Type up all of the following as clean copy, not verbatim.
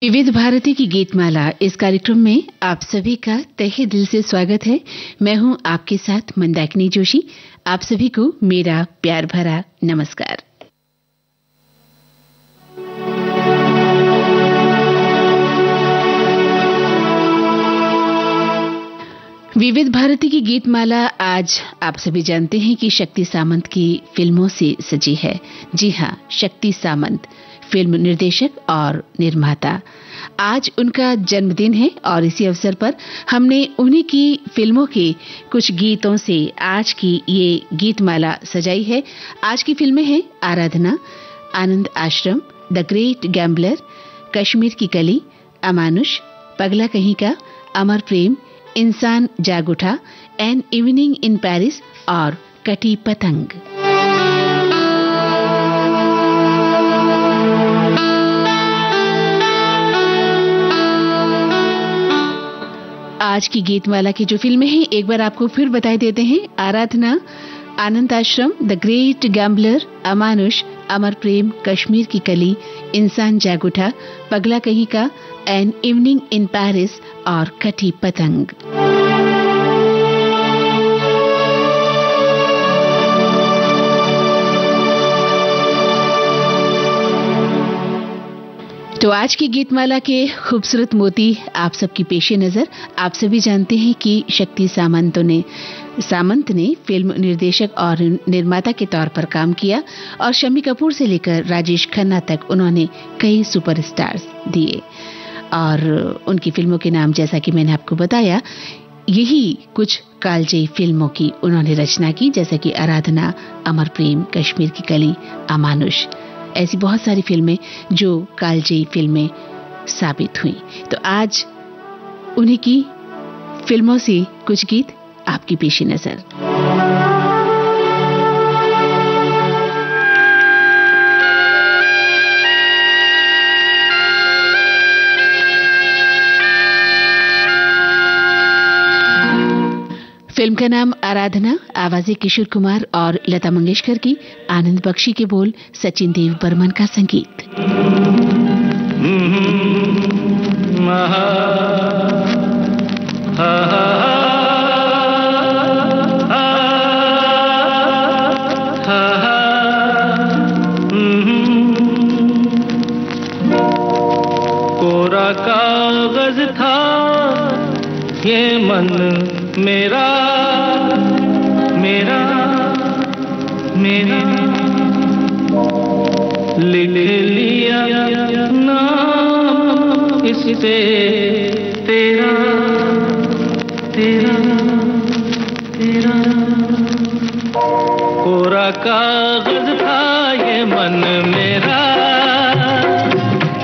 विविध भारती की गीतमाला इस कार्यक्रम में आप सभी का तहे दिल से स्वागत है। मैं हूं आपके साथ मंदाकिनी जोशी। आप सभी को मेरा प्यार भरा नमस्कार। विविध भारती की गीतमाला आज आप सभी जानते हैं कि शक्ति सामंत की फिल्मों से सजी है। जी हां, शक्ति सामंत फिल्म निर्देशक और निर्माता। आज उनका जन्मदिन है और इसी अवसर पर हमने उन्हीं की फिल्मों के कुछ गीतों से आज की ये गीतमाला सजाई है। आज की फिल्में हैं आराधना, आनंद आश्रम, द ग्रेट गैम्बलर, कश्मीर की कली, अमानुष, पगला कहीं का, अमर प्रेम, इंसान जाग उठा, एन इवनिंग इन पेरिस और कटी पतंग। आज की गीतमाला की जो फिल्में हैं एक बार आपको फिर बताई देते हैं। आराधना, आनंद आश्रम, द ग्रेट गैम्बलर, अमानुष, अमर प्रेम, कश्मीर की कली, इंसान जाग उठा, पगला कहीं का, एन इवनिंग इन पेरिस और कटी पतंग। तो आज की गीतमाला के खूबसूरत मोती आप सबकी पेशे नजर। आप सभी जानते हैं कि शक्ति सामंत ने फिल्म निर्देशक और निर्माता के तौर पर काम किया और शम्मी कपूर से लेकर राजेश खन्ना तक उन्होंने कई सुपरस्टार्स दिए। और उनकी फिल्मों के नाम जैसा कि मैंने आपको बताया, यही कुछ कालजयी फिल्मों की उन्होंने रचना की, जैसा कि आराधना, अमर प्रेम, कश्मीर की कली, अमानुष। ऐसी बहुत सारी फिल्में जो कालजयी फिल्में साबित हुई। तो आज उन्हीं की फिल्मों से कुछ गीत आपकी पेशी नजर। फिल्म का नाम आराधना, आवाजें किशोर कुमार और लता मंगेशकर की, आनंद बख्शी के बोल, सचिन देव बर्मन का संगीत। कोरा कागज था ये मन मेरा मेरा मेरा, लिख लिया नाम इससे तेरा तेरा तेरा। कोरा कागज था ये मन मेरा,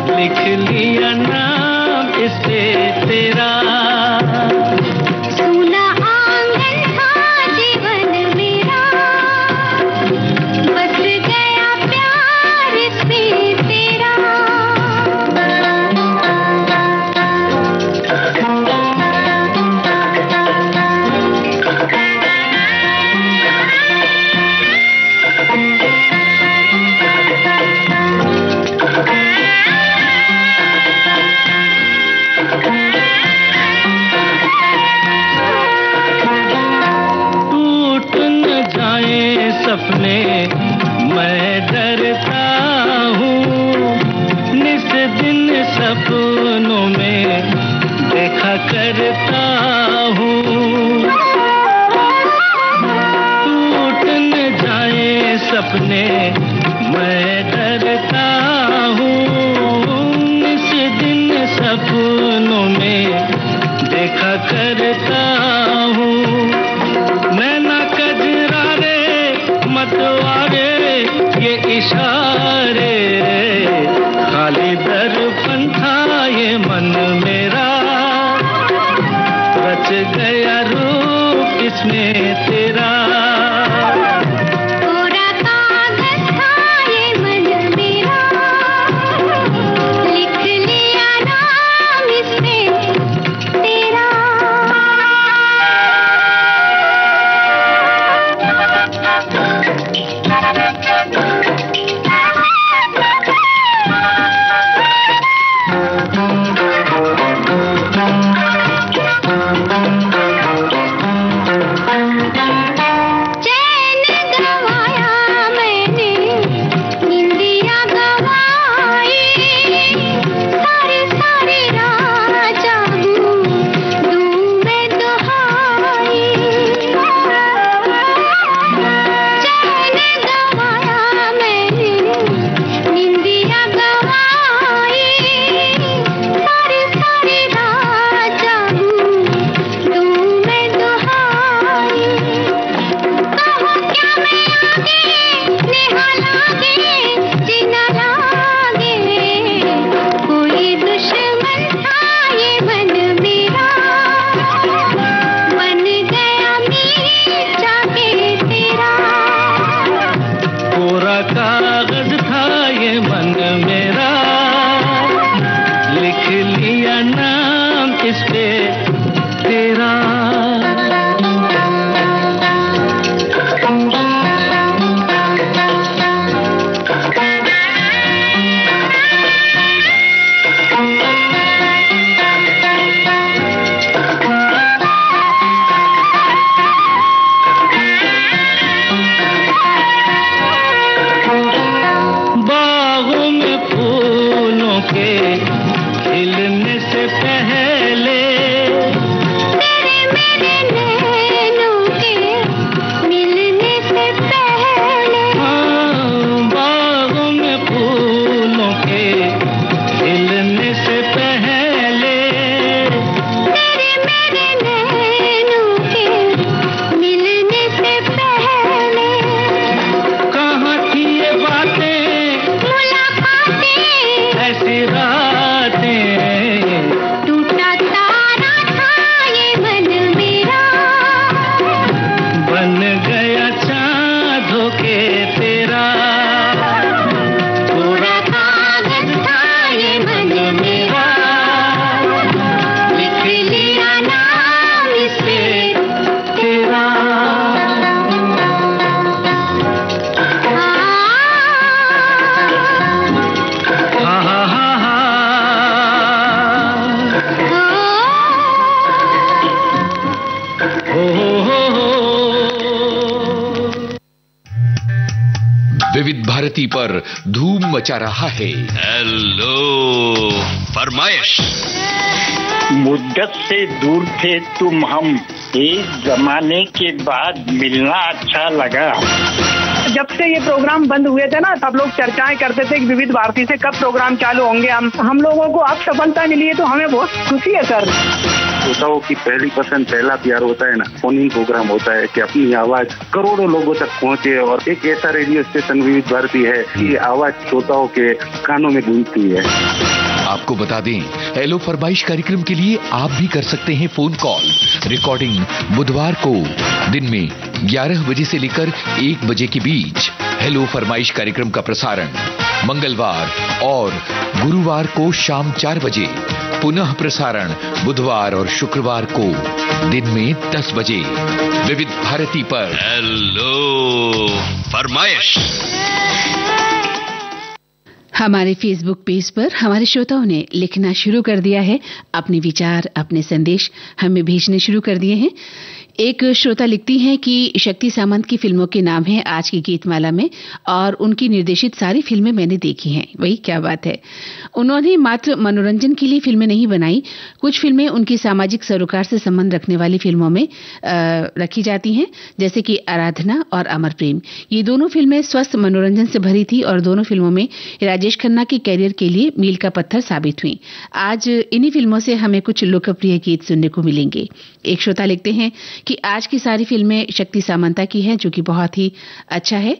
लिख लिया नाम इससे तेरा। सपने मैं डरता हूँ, निस दिन सपनों में देखा करता हूँ। टूट न जाए सपने मैं डरता हूँ, निस दिन सपनों में देखा करता हूँ। मतवारे ये इशारे, खाली दर्पण था ये मन मेरा, रच गया रूप इसमें तेरा। कोरा कागज था ये मन लिया नाम इस पे तेरा। विविध भारती पर धूम मचा रहा है हेलो फरमाइश। मुद्दत से दूर थे तुम हम, एक जमाने के बाद मिलना अच्छा लगा। जब से ये प्रोग्राम बंद हुए थे ना, सब लोग चर्चाएं करते थे कि विविध भारती से कब प्रोग्राम चालू होंगे। हम लोगों को अब सफलता मिली है तो हमें बहुत खुशी है सर। श्रोताओं की पहली पसंद, पहला प्यार होता है ना, फोन इन प्रोग्राम होता है कि अपनी आवाज करोड़ों लोगों तक पहुंचे। और एक ऐसा रेडियो स्टेशन विविध भारती है कि आवाज श्रोताओं के कानों में गूंजती है। आपको बता दें, हेलो फरमाइश कार्यक्रम के लिए आप भी कर सकते हैं फोन कॉल। रिकॉर्डिंग बुधवार को दिन में 11 बजे से लेकर 1 बजे के बीच। हेलो फरमाइश कार्यक्रम का प्रसारण मंगलवार और गुरुवार को शाम 4 बजे। पुनः प्रसारण बुधवार और शुक्रवार को दिन में 10 बजे विविध भारती पर। हेलो फरमाइश। हमारे फेसबुक पेज पर हमारे श्रोताओं ने लिखना शुरू कर दिया है। अपने विचार, अपने संदेश हमें भेजने शुरू कर दिए हैं। एक श्रोता लिखती हैं कि शक्ति सामंत की फिल्मों के नाम हैं आज की गीतमाला में, और उनकी निर्देशित सारी फिल्में मैंने देखी हैं। वही क्या बात है। उन्होंने मात्र मनोरंजन के लिए फिल्में नहीं बनाई, कुछ फिल्में उनकी सामाजिक सरोकार से संबंध रखने वाली फिल्मों में रखी जाती हैं, जैसे कि आराधना और अमर प्रेम। ये दोनों फिल्में स्वस्थ मनोरंजन से भरी थी और दोनों फिल्मों में राजेश खन्ना के कैरियर के लिए मील का पत्थर साबित हुई। आज इन्हीं फिल्मों से हमें कुछ लोकप्रिय गीत सुनने को मिलेंगे। एक श्रोता लिखते हैं कि आज की सारी फिल्में शक्ति सामंता की हैं, जो कि बहुत ही अच्छा है।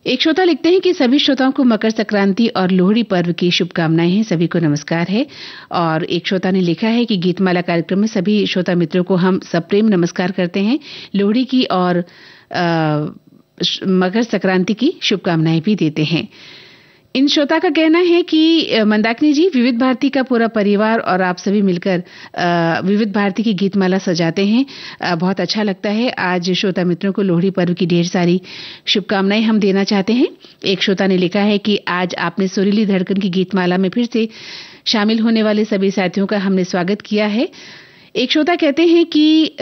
एक श्रोता लिखते हैं कि सभी श्रोताओं को मकर संक्रांति और लोहड़ी पर्व की शुभकामनाएं हैं। सभी को नमस्कार है। और एक श्रोता ने लिखा है कि गीतमाला कार्यक्रम में सभी श्रोता मित्रों को हम सप्रेम नमस्कार करते हैं। लोहड़ी की और मकर संक्रांति की शुभकामनाएं भी देते हैं। इन श्रोता का कहना है कि मंदाकिनी जी, विविध भारती का पूरा परिवार और आप सभी मिलकर विविध भारती की गीतमाला सजाते हैं, बहुत अच्छा लगता है। आज श्रोता मित्रों को लोहड़ी पर्व की ढेर सारी शुभकामनाएं हम देना चाहते हैं। एक श्रोता ने लिखा है कि आज आपने सुरीली धड़कन की गीतमाला में फिर से शामिल होने वाले सभी साथियों का हमने स्वागत किया है। एक श्रोता कहते हैं कि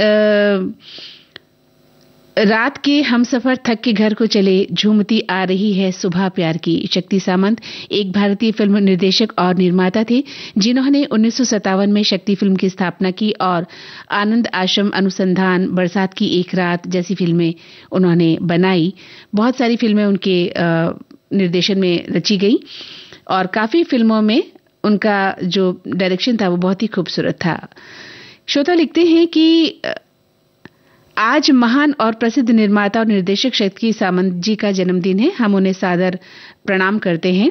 रात के हम सफर थक के घर को चले, झूमती आ रही है सुबह प्यार की। शक्ति सामंत एक भारतीय फिल्म निर्देशक और निर्माता थे, जिन्होंने 1957 में शक्ति फिल्म की स्थापना की और आनंद आश्रम, अनुसंधान, बरसात की एक रात जैसी फिल्में उन्होंने बनाई। बहुत सारी फिल्में उनके निर्देशन में रची गई और काफी फिल्मों में उनका जो डायरेक्शन था वो बहुत ही खूबसूरत था। श्रोता लिखते हैं कि आज महान और प्रसिद्ध निर्माता और निर्देशक शक्ति सामंत जी का जन्मदिन है। हम उन्हें सादर प्रणाम करते हैं।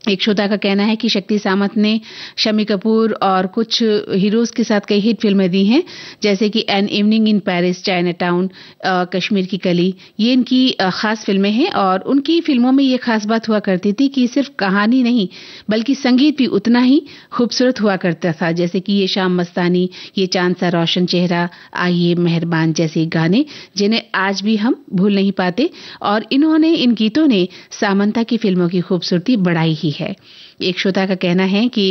एक श्रोता का कहना है कि शक्ति सामंत ने शम्मी कपूर और कुछ हीरोज के साथ कई हिट फिल्में दी हैं, जैसे कि an evening in Paris, China town, Kashmir की कली। ये इनकी खास फिल्में हैं और उनकी फिल्मों में ये खास बात हुआ करती थी कि सिर्फ कहानी नहीं बल्कि संगीत भी उतना ही खूबसूरत हुआ करता था, जैसे कि ये शाम मस्तानी, ये चांद सा रोशन चेहरा, आइए मेहरबान जैसे गाने जिन्हें आज भी हम भूल नहीं पाते। और इन्होंने इन गीतों ने सामंता की फिल्मों की खूबसूरती बढ़ाई ही है। एक श्रोता का कहना है कि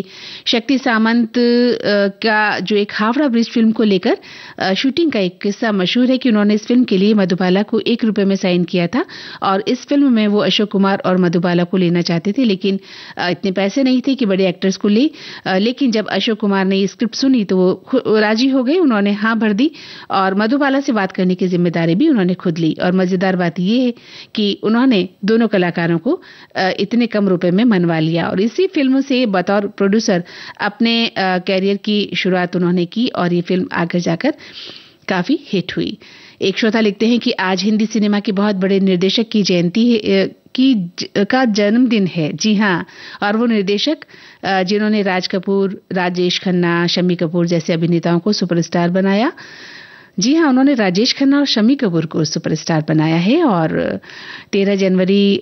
शक्ति सामंत का जो एक हावड़ा ब्रिज फिल्म को लेकर शूटिंग का एक किस्सा मशहूर है कि उन्होंने इस फिल्म के लिए मधुबाला को ₹1 में साइन किया था और इस फिल्म में वो अशोक कुमार और मधुबाला को लेना चाहते थे, लेकिन इतने पैसे नहीं थे कि बड़े एक्टर्स को ले। लेकिन जब अशोक कुमार ने ये स्क्रिप्ट सुनी तो वो राजी हो गए, उन्होंने हाँ भर दी और मधुबाला से बात करने की जिम्मेदारी भी उन्होंने खुद ली। और मजेदार बात यह है कि उन्होंने दोनों कलाकारों को इतने कम रुपए में मनवा लिया और इसी फिल्म से बतौर प्रोड्यूसर अपने कैरियर की शुरुआत उन्होंने की और ये फिल्म आगे जाकर काफी हिट हुई। एक श्रोता लिखते हैं कि आज हिंदी सिनेमा के बहुत बड़े निर्देशक की जयंती का जन्मदिन है। जी हाँ, और वो निर्देशक जिन्होंने राज कपूर, राजेश खन्ना, शम्मी कपूर जैसे अभिनेताओं को सुपरस्टार बनाया। जी हाँ, उन्होंने राजेश खन्ना और शम्मी कपूर को सुपरस्टार बनाया है और 13 जनवरी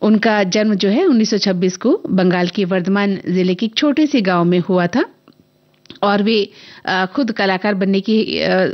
उनका जन्म जो है 1926 को बंगाल के वर्धमान जिले के एक छोटे से गांव में हुआ था और वे खुद कलाकार बनने की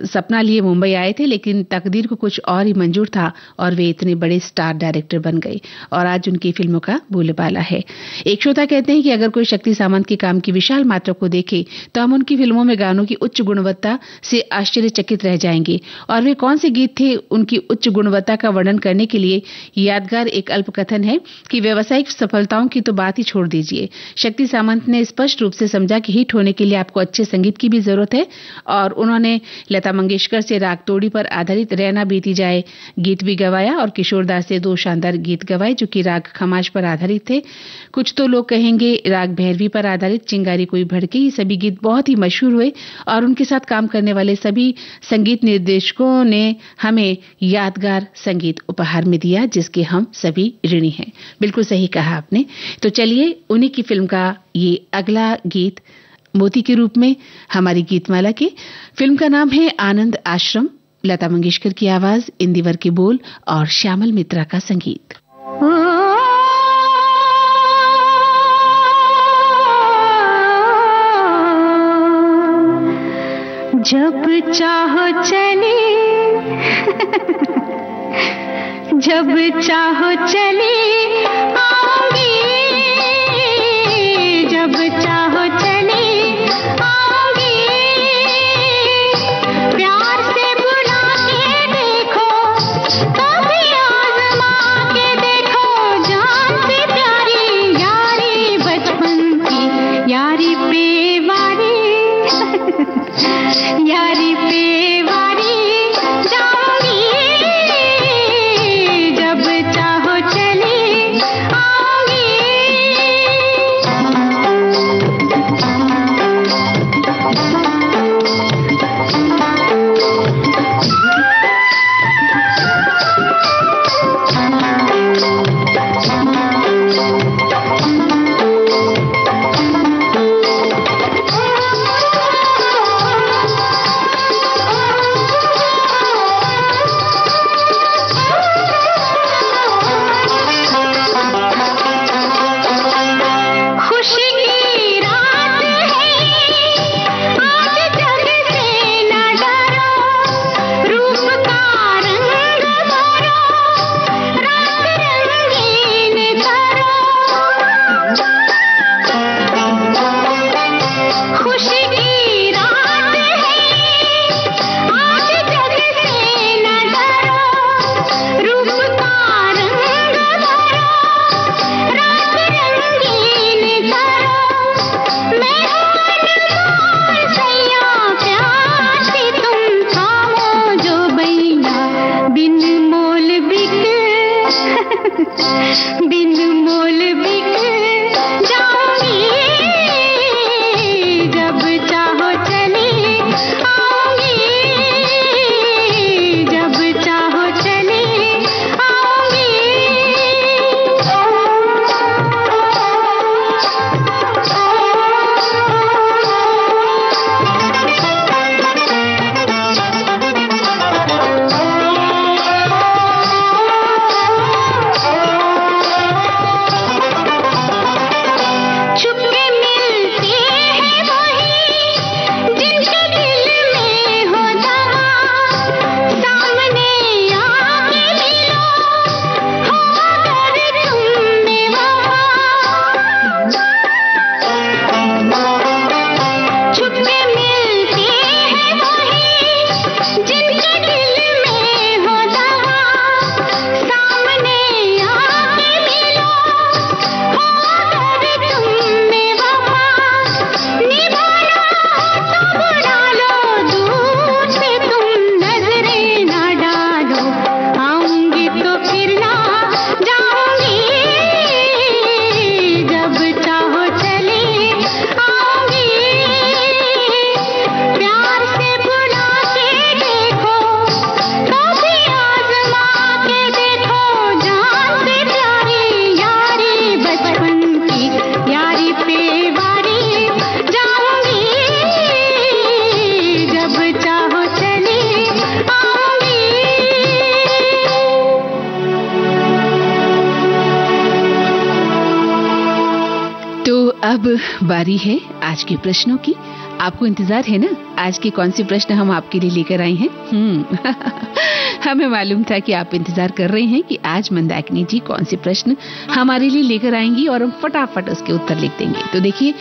सपना लिए मुंबई आए थे, लेकिन तकदीर को कुछ और ही मंजूर था और वे इतने बड़े स्टार डायरेक्टर बन गए और आज उनकी फिल्मों का बोलबाला है। एक श्रोता कहते हैं कि अगर कोई शक्ति सामंत के काम की विशाल मात्रा को देखे तो हम उनकी फिल्मों में गानों की उच्च गुणवत्ता से आश्चर्यचकित रह जाएंगे और वे कौन से गीत थे उनकी उच्च गुणवत्ता का वर्णन करने के लिए यादगार एक अल्पकथन है कि व्यावसायिक सफलताओं की तो बात ही छोड़ दीजिए, शक्ति सामंत ने स्पष्ट रूप से समझा कि हिट होने के लिए आपको अच्छे संगीत की भी जरूरत है और उन्होंने लता मंगेशकर से राग तोड़ी पर आधारित रहना बीती जाए गीत भी गवाया और किशोर दास से 2 शानदार गीत गवाए जो कि राग खमाज पर आधारित थे। कुछ तो लोग कहेंगे राग भैरवी पर आधारित चिंगारी कोई भड़के। ये सभी गीत बहुत ही मशहूर हुए और उनके साथ काम करने वाले सभी संगीत निर्देशकों ने हमें यादगार संगीत उपहार में दिया जिसके हम सभी ऋणी हैं। बिल्कुल सही कहा आपने। तो चलिए उन्हीं की फिल्म का ये अगला गीत मोती के रूप में हमारी गीतमाला के। फिल्म का नाम है आनंद आश्रम, लता मंगेशकर की आवाज, इंदिवर के बोल और श्यामल मित्रा का संगीत। जब चाहो चले जब चाहो चले आऊंगी, जब चाहो चले अब बारी है आज के प्रश्नों की। आपको इंतजार है ना आज के कौन से प्रश्न हम आपके लिए लेकर आए हैं? हमें मालूम था कि आप इंतजार कर रहे हैं कि आज मंदाकिनी जी कौन से प्रश्न हमारे लिए लेकर आएंगी और हम फटाफट उसके उत्तर लिख देंगे। तो देखिए,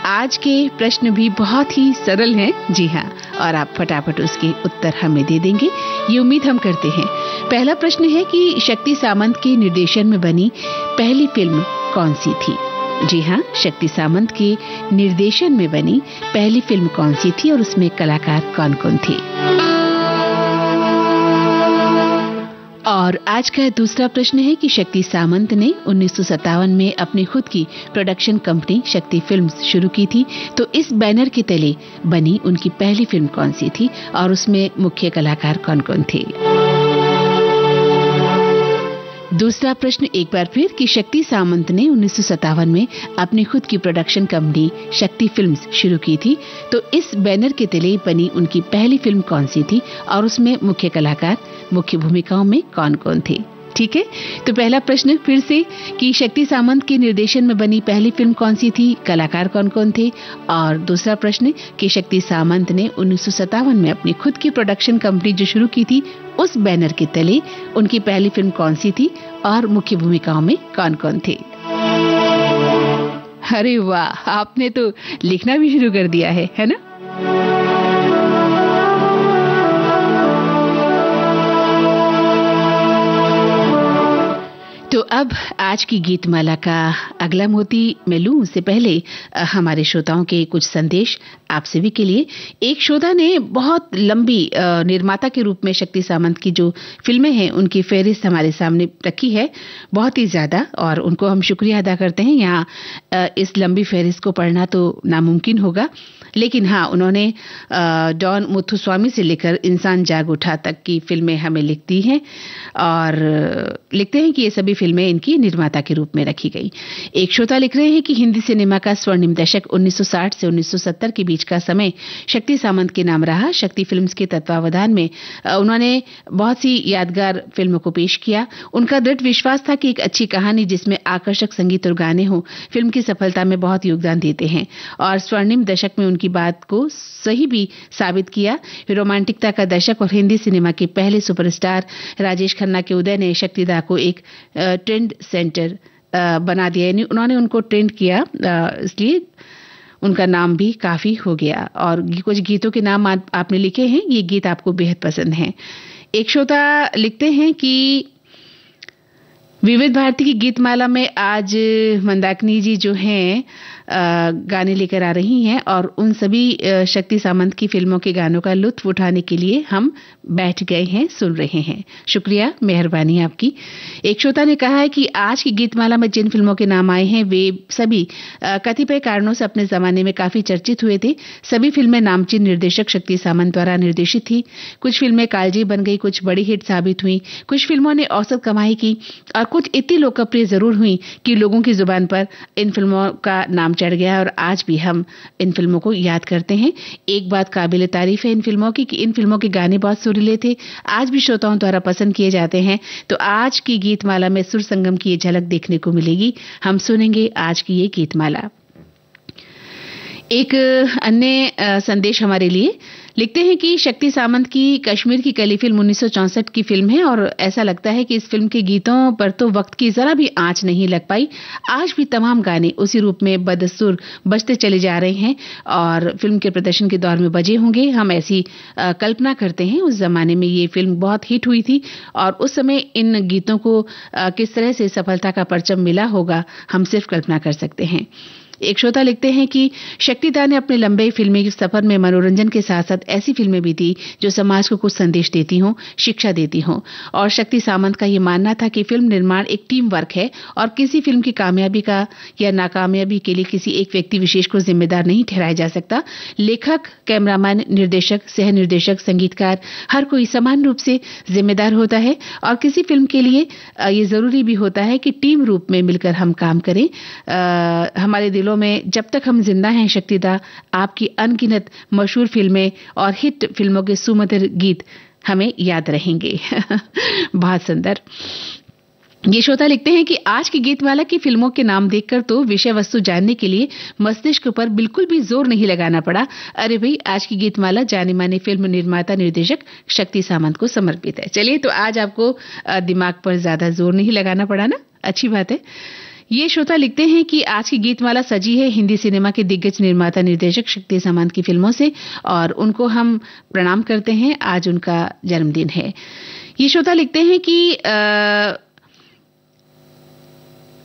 आज के प्रश्न भी बहुत ही सरल हैं, जी हाँ, और आप फटाफट उसके उत्तर हमें दे देंगे, ये उम्मीद हम करते हैं। पहला प्रश्न है कि शक्ति सामंत के निर्देशन में बनी पहली फिल्म कौन सी थी? जी हाँ, शक्ति सामंत के निर्देशन में बनी पहली फिल्म कौन सी थी और उसमें कलाकार कौन कौन थे? और आज का दूसरा प्रश्न है कि शक्ति सामंत ने 1957 में अपनी खुद की प्रोडक्शन कंपनी शक्ति फिल्म्स शुरू की थी, तो इस बैनर के तले बनी उनकी पहली फिल्म कौन सी थी और उसमें मुख्य कलाकार कौन कौन थे? दूसरा प्रश्न एक बार फिर कि शक्ति सामंत ने 1957 में अपनी खुद की प्रोडक्शन कंपनी शक्ति फिल्म्स शुरू की थी, तो इस बैनर के तले बनी उनकी पहली फिल्म कौन सी थी और उसमें मुख्य कलाकार मुख्य भूमिकाओं में कौन कौन थे? ठीक है, तो पहला प्रश्न फिर से कि शक्ति सामंत के निर्देशन में बनी पहली फिल्म कौन सी थी, कलाकार कौन कौन थे, और दूसरा प्रश्न कि शक्ति सामंत ने 1957 में अपनी खुद की प्रोडक्शन कंपनी जो शुरू की थी उस बैनर के तले उनकी पहली फिल्म कौन सी थी और मुख्य भूमिकाओं में कौन कौन थे? अरे वाह, आपने तो लिखना भी शुरू कर दिया है ना? तो अब आज की गीतमाला का अगला मोती मैं लूं उससे पहले हमारे श्रोताओं के कुछ संदेश आप सभी के लिए। एक श्रोता ने बहुत लंबी निर्माता के रूप में शक्ति सामंत की जो फिल्में हैं उनकी फहरिस्त हमारे सामने रखी है, बहुत ही ज्यादा, और उनको हम शुक्रिया अदा करते हैं। यहाँ इस लंबी फहरिस्त को पढ़ना तो नामुमकिन होगा, लेकिन हाँ, उन्होंने डॉन मुथुस्वामी से लेकर इंसान जाग उठा तक की फिल्में हमें लिखती हैं और लिखते हैं कि ये सभी फिल्में इनकी निर्माता के रूप में रखी गई। एक श्रोता लिख रहे हैं कि हिंदी सिनेमा का स्वर्णिम दशक 1960 से 1970 के बीच का समय शक्ति सामंत के नाम रहा। शक्ति फिल्म्स के तत्वावधान में उन्होंने बहुत सी यादगार फिल्मों को पेश किया। उनका दृढ़ विश्वास था कि एक अच्छी कहानी जिसमें आकर्षक संगीत और गाने हो फिल्म की सफलता में बहुत योगदान देते हैं, और स्वर्णिम दशक में उनकी बात को सही भी साबित किया। रोमांटिकता का दशक और हिंदी सिनेमा के पहले सुपरस्टार राजेश खन्ना के उदय ने शक्तिदा को एक ट्रेंड सेंटर बना दिया, यानी उन्होंने उनको ट्रेंड किया, इसलिए उनका नाम भी काफी हो गया। और कुछ गीतों के नाम आपने लिखे हैं, ये गीत आपको बेहद पसंद हैं। एक श्रोता लिखते हैं कि विविध भारती की गीतमाला में आज मंदाकिनी जी जो हैं गाने लेकर आ रही हैं और उन सभी शक्ति सामंत की फिल्मों के गानों का लुत्फ उठाने के लिए हम बैठ गए हैं, सुन रहे हैं। शुक्रिया, मेहरबानी आपकी। एक श्रोता ने कहा है कि आज की गीतमाला में जिन फिल्मों के नाम आए हैं वे सभी कतिपय कारणों से अपने जमाने में काफी चर्चित हुए थे। सभी फिल्में नामचीन निर्देशक शक्ति सामंत द्वारा निर्देशित थी। कुछ फिल्में कालजी बन गई, कुछ बड़ी हिट साबित हुई, कुछ फिल्मों ने औसत कमाई की और कुछ इतनी लोकप्रिय जरूर हुई कि लोगों की जुबान पर इन फिल्मों का नाम चढ़ गया और आज भी हम इन फिल्मों को याद करते हैं। एक बात काबिल तारीफ है इन फिल्मों की कि इन फिल्मों के गाने बहुत सुरीले थे, आज भी श्रोताओं द्वारा पसंद किए जाते हैं। तो आज की गीतमाला में सुर संगम की ये झलक देखने को मिलेगी। हम सुनेंगे आज की ये गीतमाला। एक अन्य संदेश हमारे लिए लिखते हैं कि शक्ति सामंत की कश्मीर की कली फिल्म 1964 की फिल्म है और ऐसा लगता है कि इस फिल्म के गीतों पर तो वक्त की जरा भी आंच नहीं लग पाई। आज भी तमाम गाने उसी रूप में बदस्तूर बजते चले जा रहे हैं और फिल्म के प्रदर्शन के दौर में बजे होंगे। हम ऐसी कल्पना करते हैं उस जमाने में ये फिल्म बहुत हिट हुई थी और उस समय इन गीतों को किस तरह से सफलता का परचम मिला होगा, हम सिर्फ कल्पना कर सकते हैं। एक श्रोता लिखते हैं कि शक्तिदा ने अपने लंबे फिल्मी सफर में मनोरंजन के साथ साथ ऐसी फिल्में भी दी जो समाज को कुछ संदेश देती हों, शिक्षा देती हों। और शक्ति सामंत का ये मानना था कि फिल्म निर्माण एक टीम वर्क है और किसी फिल्म की कामयाबी का या नाकामयाबी के लिए किसी एक व्यक्ति विशेष को जिम्मेदार नहीं ठहराया जा सकता। लेखक, कैमरामैन, निर्देशक, सह निर्देशक, संगीतकार, हर कोई समान रूप से जिम्मेदार होता है और किसी फिल्म के लिए ये जरूरी भी होता है कि टीम रूप में मिलकर हम काम करें। हमारे दिलों में जब तक हम जिंदा हैं शक्तिदा, आपकी अनगिनत मशहूर फिल्में और हिट फिल्मों के सुमधुर गीत हमें याद रहेंगे। बहुत सुंदर। ये श्रोता लिखते हैं कि आज की गीतमाला की फिल्मों के नाम देखकर तो विषय वस्तु जानने के लिए मस्तिष्क पर बिल्कुल भी जोर नहीं लगाना पड़ा। अरे भाई, आज की गीतमाला जाने माने फिल्म निर्माता निर्देशक शक्ति सामंत को समर्पित है। चलिए, तो आज आपको दिमाग पर ज्यादा जोर नहीं लगाना पड़ा ना, अच्छी बात है। ये श्रोता लिखते हैं कि आज की गीतमाला सजी है हिंदी सिनेमा के दिग्गज निर्माता निर्देशक शक्ति सामंत की फिल्मों से, और उनको हम प्रणाम करते हैं। आज उनका जन्मदिन है। ये श्रोता लिखते हैं कि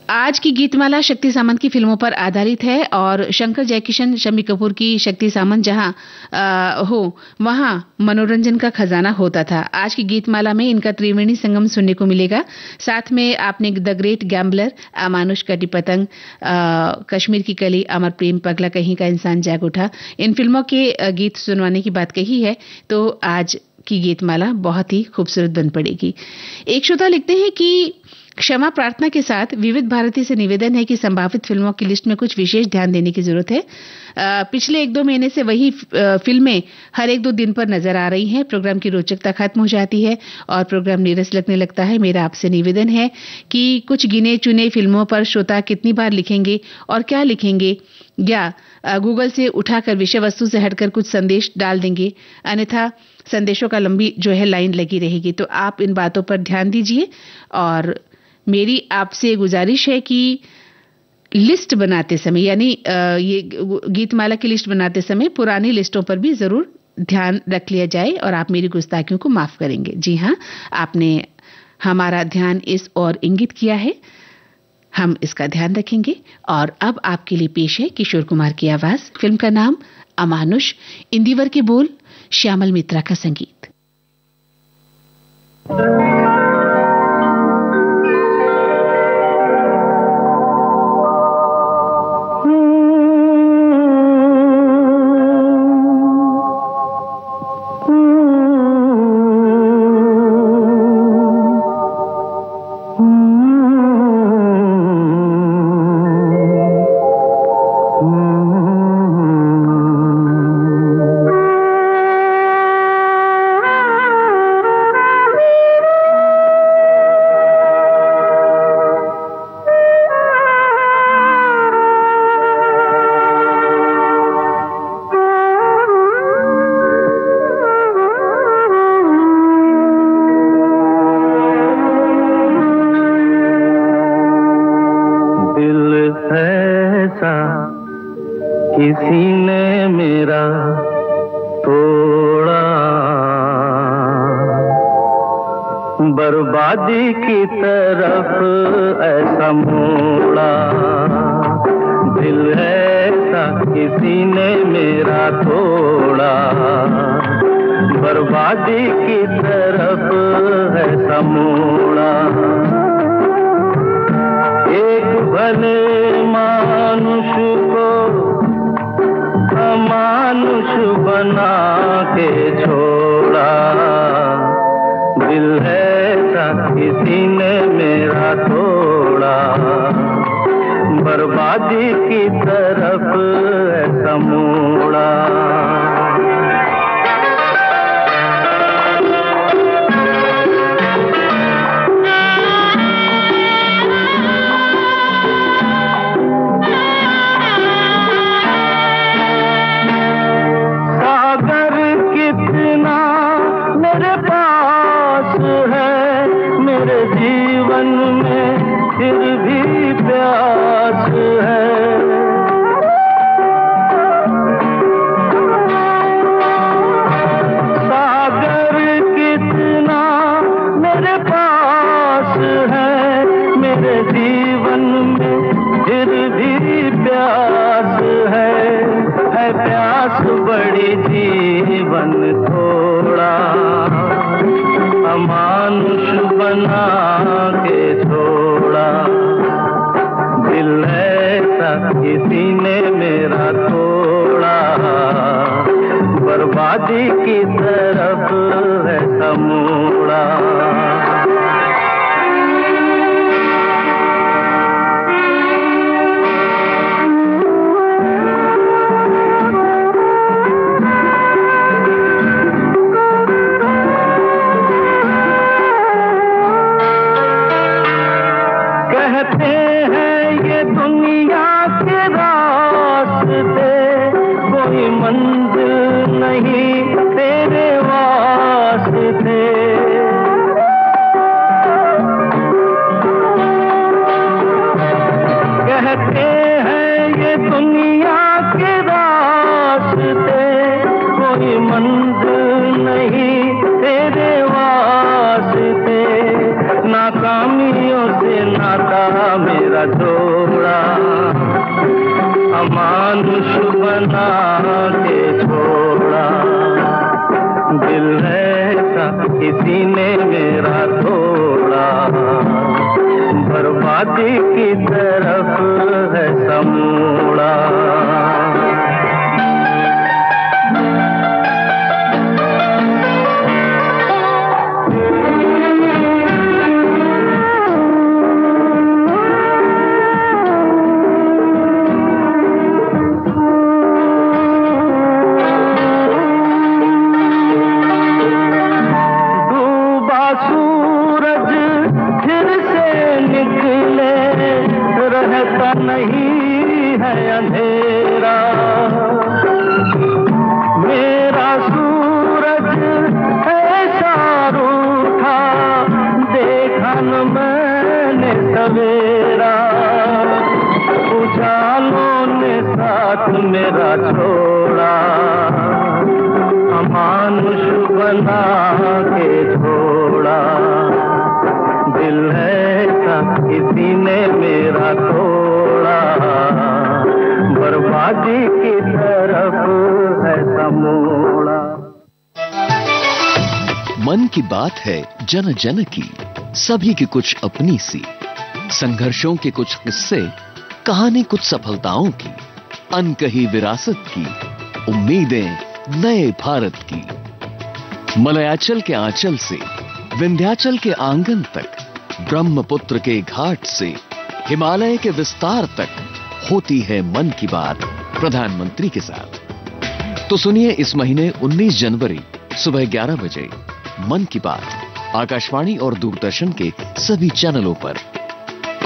आज की गीतमाला शक्ति सामंत की फिल्मों पर आधारित है, और शंकर जयकिशन, शम्मी कपूर की शक्ति सामंत जहां हो वहां मनोरंजन का खजाना होता था। आज की गीतमाला में इनका त्रिवेणी संगम सुनने को मिलेगा। साथ में आपने द ग्रेट गैम्बलर, अमानुष, कटी पतंग, कश्मीर की कली, अमर प्रेम, पगला कहीं का इंसान जाग उठा, इन फिल्मों के गीत सुनवाने की बात कही है, तो आज की गीतमाला बहुत ही खूबसूरत बन पड़ेगी। एक श्रोता लिखते हैं कि क्षमा प्रार्थना के साथ विविध भारती से निवेदन है कि संभावित फिल्मों की लिस्ट में कुछ विशेष ध्यान देने की जरूरत है। पिछले 1-2 महीने से वही फिल्में हर 1-2 दिन पर नजर आ रही हैं। प्रोग्राम की रोचकता खत्म हो जाती है और प्रोग्राम नीरस लगने लगता है। मेरा आपसे निवेदन है कि कुछ गिने चुने फिल्मों पर श्रोता कितनी बार लिखेंगे और क्या लिखेंगे, या गूगल से उठाकर विषय वस्तु से हटकर कुछ संदेश डाल देंगे, अन्यथा संदेशों का लंबी जो है लाइन लगी रहेगी। तो आप इन बातों पर ध्यान दीजिए, और मेरी आपसे गुजारिश है कि लिस्ट बनाते समय, यानी ये गीतमाला की लिस्ट बनाते समय पुरानी लिस्टों पर भी जरूर ध्यान रख लिया जाए, और आप मेरी गुस्ताखियों को माफ करेंगे। जी हाँ, आपने हमारा ध्यान इस ओर इंगित किया है, हम इसका ध्यान रखेंगे। और अब आपके लिए पेश है किशोर कुमार की आवाज, फिल्म का नाम अमानुष, इंदिवर के बोल, श्यामल मित्रा का संगीत। किसी ने मेरा तोड़ा, बर्बादी की तरफ ऐसा मोड़ा। दिल ऐसा किसी ने मेरा तोड़ा, बर्बादी की तरफ ऐसा मोड़ा। एक भले मानुष को अमानुष बना के छोड़ा। दिल ऐसा किसी ने मेरा तोड़ा, बर्बादी की तरफ ऐसा मोड़ा। फिर भी प्यास है, सागर कितना मेरे पास है, मेरे जीवन में फिर भी प्यास है प्यास बड़ी जीवन थोड़ा। अमानुष बना के छोड़ा, दिल ऐसा किसी ने मेरा तोड़ा, बर्बादी की तरफ ऐसा मोड़ा। मंजिल नहीं तेरे वास्ते। कहते हैं ये दुनिया के रास्ते, कोई मंजिल नहीं तेरे वास्ते। नाकामियों से नाता मेरा जोड़ा, अमानुष बना के छोड़ा। दिल ऐसा किसी ने मेरा तोड़ा, बर्बादी की तरफ है समूड़ा। नहीं है अंधेरा मेरा सूरज ऐसा रूठा, देखा न मैंने सवेरा। उजालों ने साथ मेरा छोड़ा, अमानुष बना के छोड़ा। दिल ऐसा किसी ने मेरा तोड़ा, बर्बादी की तरफ है समूड़ा। मन की बात है जन जन की, सभी की कुछ अपनी सी। संघर्षों के कुछ किस्से, कहानी कुछ सफलताओं की, अनकही विरासत की, उम्मीदें नए भारत की। मलयाचल के आंचल से विंध्याचल के आंगन तक, ब्रह्मपुत्र के घाट से हिमालय के विस्तार तक होती है मन की बात प्रधानमंत्री के साथ। तो सुनिए इस महीने 19 जनवरी सुबह 11 बजे मन की बात आकाशवाणी और दूरदर्शन के सभी चैनलों पर।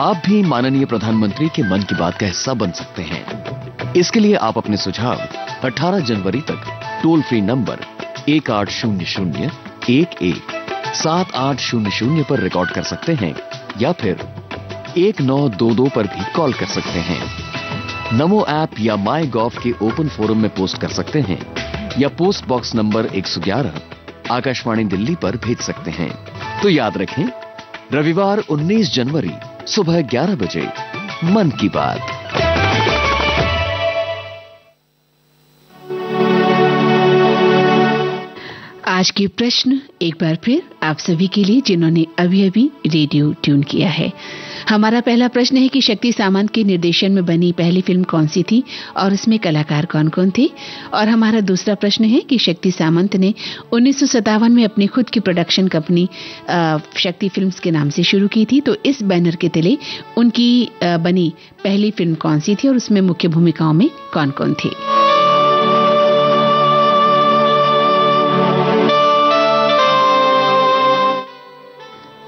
आप भी माननीय प्रधानमंत्री के मन की बात का हिस्सा बन सकते हैं। इसके लिए आप अपने सुझाव 18 जनवरी तक टोल फ्री नंबर 1800-11-7800 पर रिकॉर्ड कर सकते हैं या फिर 1922 पर भी कॉल कर सकते हैं। नमो ऐप या माई गॉव के ओपन फोरम में पोस्ट कर सकते हैं या post box number 111 Akashvani Delhi पर भेज सकते हैं। तो याद रखें, रविवार 19 जनवरी सुबह 11 बजे मन की बात। आज के प्रश्न एक बार फिर आप सभी के लिए जिन्होंने अभी अभी रेडियो ट्यून किया है। हमारा पहला प्रश्न है कि शक्ति सामंत के निर्देशन में बनी पहली फिल्म कौन सी थी और इसमें कलाकार कौन कौन थे। और हमारा दूसरा प्रश्न है कि शक्ति सामंत ने 1957 में अपनी खुद की प्रोडक्शन कंपनी शक्ति फिल्म्स के नाम से शुरू की थी, तो इस बैनर के तले उनकी बनी पहली फिल्म कौन सी थी और उसमें मुख्य भूमिकाओं में कौन कौन थे।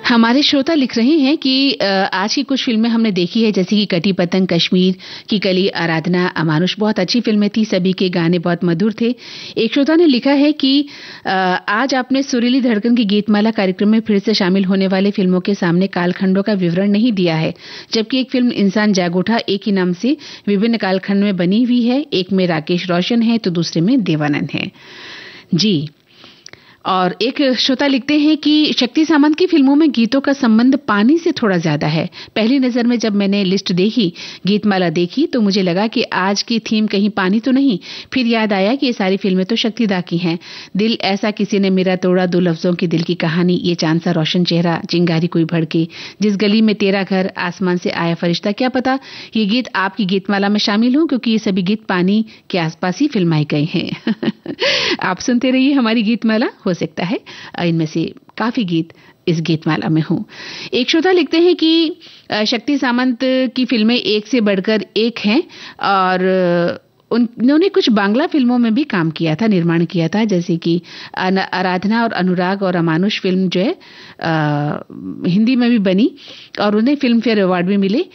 हमारे श्रोता लिख रहे हैं कि आज की कुछ फिल्में हमने देखी है, जैसे कि कटी पतंग, कश्मीर की कली, आराधना, अमानुष, बहुत अच्छी फिल्में थी, सभी के गाने बहुत मधुर थे। एक श्रोता ने लिखा है कि आज आपने सुरीली धड़कन की गीतमाला कार्यक्रम में फिर से शामिल होने वाले फिल्मों के सामने कालखंडों का विवरण नहीं दिया है, जबकि एक फिल्म इंसान जाग उठा एक ही नाम से विभिन्न कालखंड में बनी हुई है। एक में राकेश रोशन है तो दूसरे में देवानंद है। जी। और एक श्रोता लिखते हैं कि शक्ति सामंत की फिल्मों में गीतों का संबंध पानी से थोड़ा ज्यादा है। पहली नजर में जब मैंने लिस्ट देखी, गीतमाला देखी, तो मुझे लगा कि आज की थीम कहीं पानी तो नहीं। फिर याद आया कि ये सारी फिल्में तो शक्तिदा की हैं। दिल ऐसा किसी ने मेरा तोड़ा, दो लफ्जों की दिल की कहानी, ये चांद सा रोशन चेहरा, चिंगारी कोई भड़के, जिस गली में तेरा घर, आसमान से आया फरिश्ता। क्या पता ये गीत आपकी गीतमाला में शामिल हो, क्योंकि ये सभी गीत पानी के आसपास ही फिल्माए गए हैं। आप सुनते रहिए हमारी गीतमाला, हो सकता है इनमें से काफी गीत इस गीतमाला में हो। एक श्रोता लिखते हैं कि शक्ति सामंत की फिल्में एक से बढ़कर एक हैं और उन्होंने कुछ बांग्ला फिल्मों में भी काम किया था, निर्माण किया था, जैसे कि आराधना और अनुराग और अमानुष फिल्म जो है हिंदी में भी बनी और उन्हें फिल्म फेयर अवार्ड भी मिले।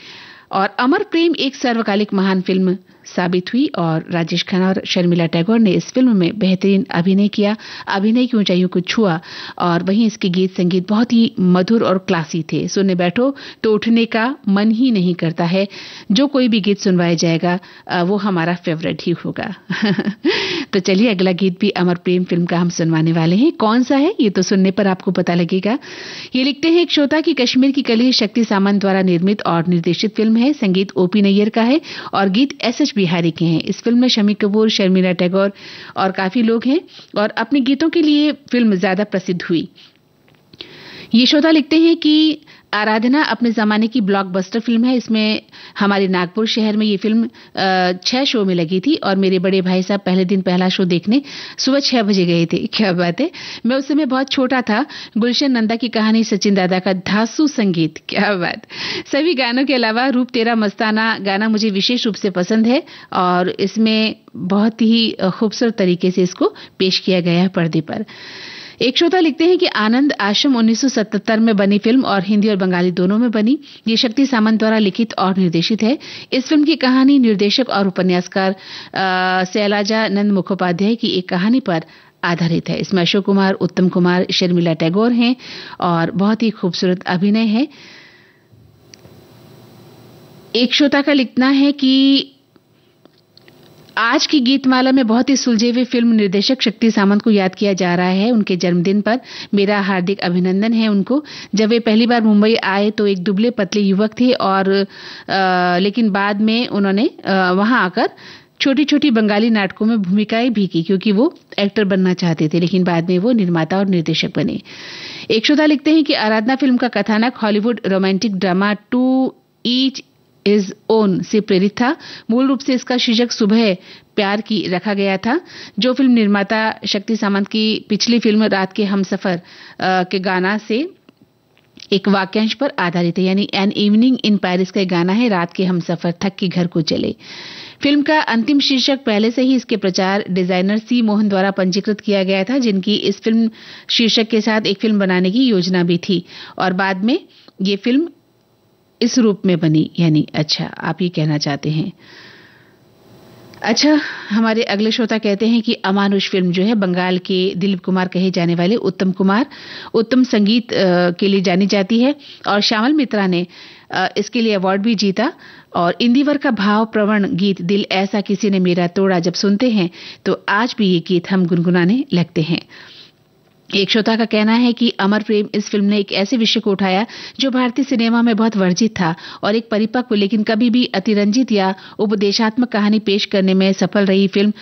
और अमर प्रेम एक सर्वकालिक महान फिल्म साबित हुई और राजेश खन्ना और शर्मिला टैगोर ने इस फिल्म में बेहतरीन अभिनय किया, अभिनय की ऊंचाइयों को छुआ और वहीं इसके गीत संगीत बहुत ही मधुर और क्लासी थे। सुनने बैठो तो उठने का मन ही नहीं करता है। जो कोई भी गीत सुनवाया जाएगा वो हमारा फेवरेट ही होगा। तो चलिए अगला गीत भी अमर प्रेम फिल्म का हम सुनवाने वाले हैं। कौन सा है ये तो सुनने पर आपको पता लगेगा। ये लिखते हैं एक श्रोता की कश्मीर की कली शक्ति सामंत द्वारा निर्मित और निर्देशित फिल्म है। संगीत ओपी नैयर का है और गीत एस.एच. बिहारी के हैं। इस फिल्म में शम्मी कपूर, शर्मिला टैगोर और काफी लोग हैं और अपने गीतों के लिए फिल्म ज्यादा प्रसिद्ध हुई। ये श्रोता लिखते हैं कि आराधना अपने जमाने की ब्लॉकबस्टर फिल्म है। इसमें हमारे नागपुर शहर में ये फिल्म 6 शो में लगी थी और मेरे बड़े भाई साहब पहले दिन पहला शो देखने सुबह 6 बजे गए थे। क्या बात है, मैं उस समय बहुत छोटा था। गुलशन नंदा की कहानी, सचिन दादा का धांसू संगीत, क्या बात। सभी गानों के अलावा रूप तेरा मस्ताना गाना मुझे विशेष रूप से पसंद है और इसमें बहुत ही खूबसूरत तरीके से इसको पेश किया गया है पर्दे पर। एक श्रोता लिखते हैं कि आनंद आश्रम 1977 में बनी फिल्म और हिंदी और बंगाली दोनों में बनी। ये शक्ति सामंत द्वारा लिखित और निर्देशित है। इस फिल्म की कहानी निर्देशक और उपन्यासकार शैलजा नंद मुखोपाध्याय की एक कहानी पर आधारित है। इसमें अशोक कुमार, उत्तम कुमार, शर्मिला टैगोर हैं और बहुत ही खूबसूरत अभिनय है। एक श्रोता का लिखना है कि आज की गीतमाला में बहुत ही सुलझे हुए फिल्म निर्देशक शक्ति सामंत को याद किया जा रहा है। उनके जन्मदिन पर मेरा हार्दिक अभिनंदन है उनको। जब वे पहली बार मुंबई आए तो एक दुबले पतले युवक थे और लेकिन बाद में उन्होंने वहां आकर छोटी छोटी बंगाली नाटकों में भूमिकाएं भी की क्योंकि वो एक्टर बनना चाहते थे, लेकिन बाद में वो निर्माता और निर्देशक बने। एक श्रोता लिखते हैं कि आराधना फिल्म का कथानक Hollywood romantic drama to each his own से प्रेरित था। मूल रूप से इसका शीर्षक सुबह प्यार की रखा गया था, जो फिल्म निर्माता शक्ति सामंत की पिछली फिल्म रात के हमसफर के गाना से एक वाक्यांश पर आधारित है। यानी एन इवनिंग इन पेरिस का गाना है, रात के हमसफर थक के घर को चले। फिल्म का अंतिम शीर्षक पहले से ही इसके प्रचार डिजाइनर सी मोहन द्वारा पंजीकृत किया गया था, जिनकी इस फिल्म शीर्षक के साथ एक फिल्म बनाने की योजना भी थी और बाद में ये फिल्म इस रूप में बनी। यानी अच्छा, आप ये कहना चाहते हैं। अच्छा, हमारे अगले श्रोता कहते हैं कि अमानुष फिल्म जो है बंगाल के दिलीप कुमार कहे जाने वाले उत्तम संगीत के लिए जानी जाती है और श्यामल मित्रा ने इसके लिए अवार्ड भी जीता। और इंदिवर का भाव प्रवण गीत दिल ऐसा किसी ने मेरा तोड़ा जब सुनते हैं तो आज भी ये गीत हम गुनगुनाने लगते हैं। एक श्रोता का कहना है कि अमर प्रेम इस फिल्म ने एक ऐसे विषय को उठाया जो भारतीय सिनेमा में बहुत वर्जित था और एक परिपक्व लेकिन कभी भी अतिरंजित या उपदेशात्मक कहानी पेश करने में सफल रही फिल्म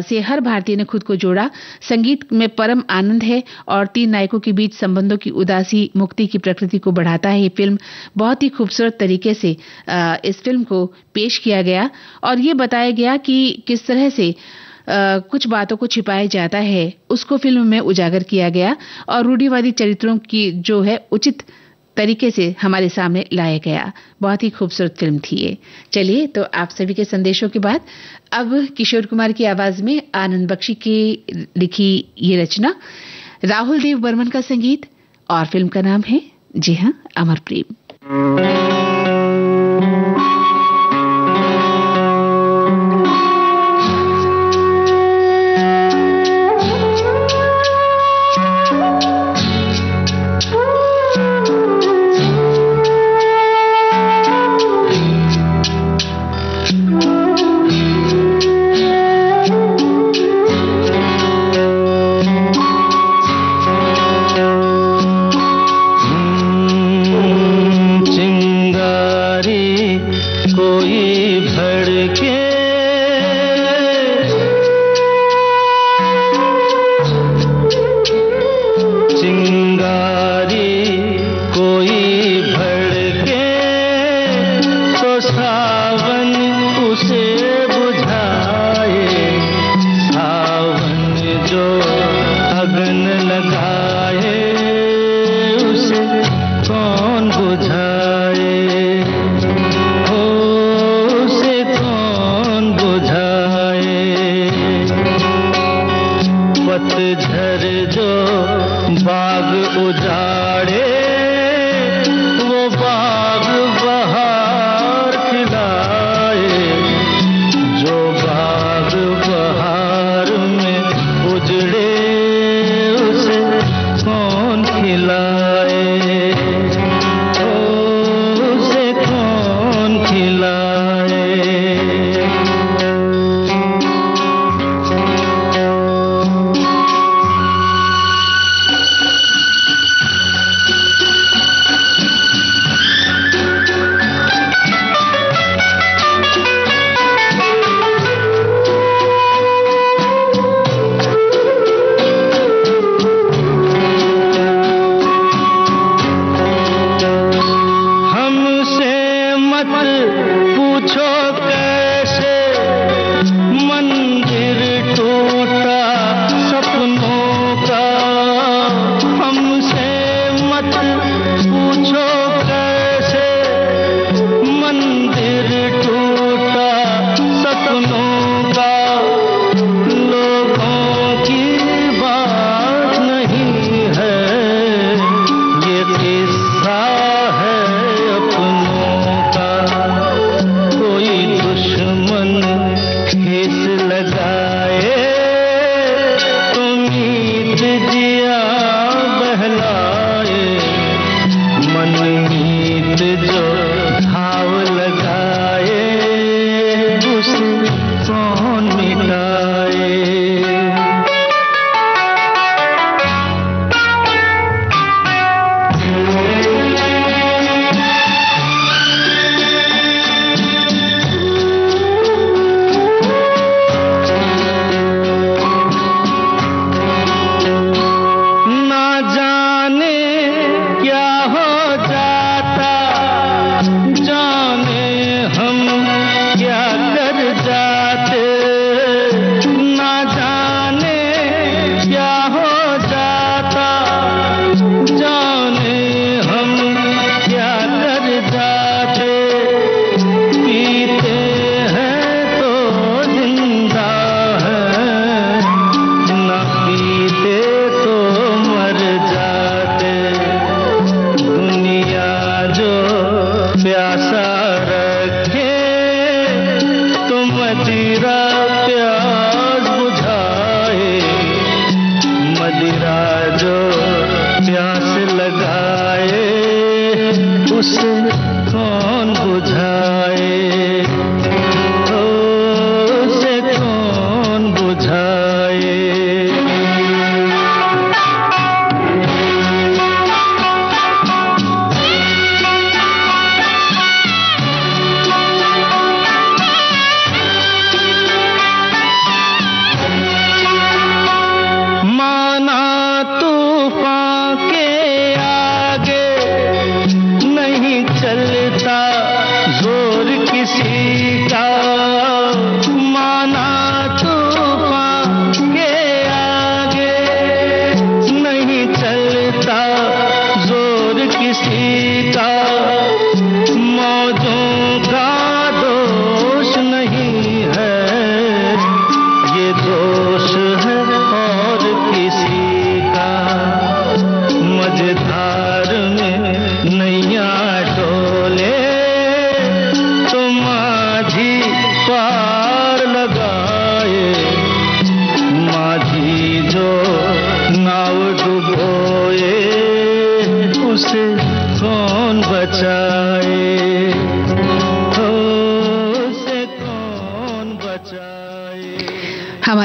से हर भारतीय ने खुद को जोड़ा। संगीत में परम आनंद है और 3 नायकों के बीच संबंधों की उदासी मुक्ति की प्रकृति को बढ़ाता है। ये फिल्म बहुत ही खूबसूरत तरीके से इस फिल्म को पेश किया गया और ये बताया गया कि किस तरह से कुछ बातों को छिपाया जाता है उसको फिल्म में उजागर किया गया और रूढ़िवादी चरित्रों की जो है उचित तरीके से हमारे सामने लाया गया। बहुत ही खूबसूरत फिल्म थी ये। चलिए, तो आप सभी के संदेशों के बाद अब किशोर कुमार की आवाज में आनंद बख्शी की लिखी ये रचना, राहुल देव बर्मन का संगीत और फिल्म का नाम है जी हां अमर प्रेम।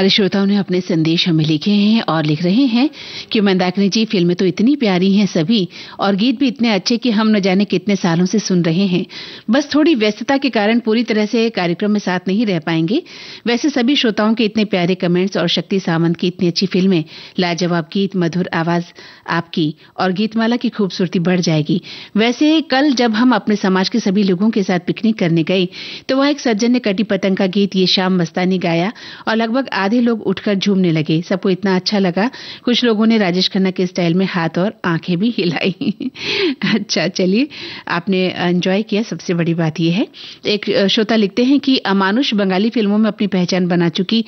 हमारे श्रोताओं ने अपने संदेश हमें लिखे हैं और लिख रहे हैं कि मंदाकिनी जी, फिल्में तो इतनी प्यारी हैं सभी, और गीत भी इतने अच्छे कि हम न जाने कितने सालों से सुन रहे हैं। बस थोड़ी व्यस्तता के कारण पूरी तरह से कार्यक्रम में साथ नहीं रह पाएंगे। वैसे सभी श्रोताओं के इतने प्यारे कमेंट्स और शक्ति सामंत की इतनी अच्छी फिल्में, लाजवाब गीत, मधुर आवाज आपकी और गीतमाला की खूबसूरती बढ़ जाएगी। वैसे कल जब हम अपने समाज के सभी लोगों के साथ पिकनिक करने गए तो वह एक सज्जन ने कटी पतंग का गीत ये शाम मस्तानी गाया और लगभग आधे लोग उठकर झूमने लगे। सबको इतना अच्छा लगा। कुछ लोगों ने राजेश खन्ना के स्टाइल में हाथ और आंखें भी हिलाई। अच्छा, चलिए, आपने एंजॉय किया, सबसे बड़ी बात यह है। एक श्रोता लिखते हैं कि अमानुष बंगाली फिल्मों में अपनी पहचान बना चुकी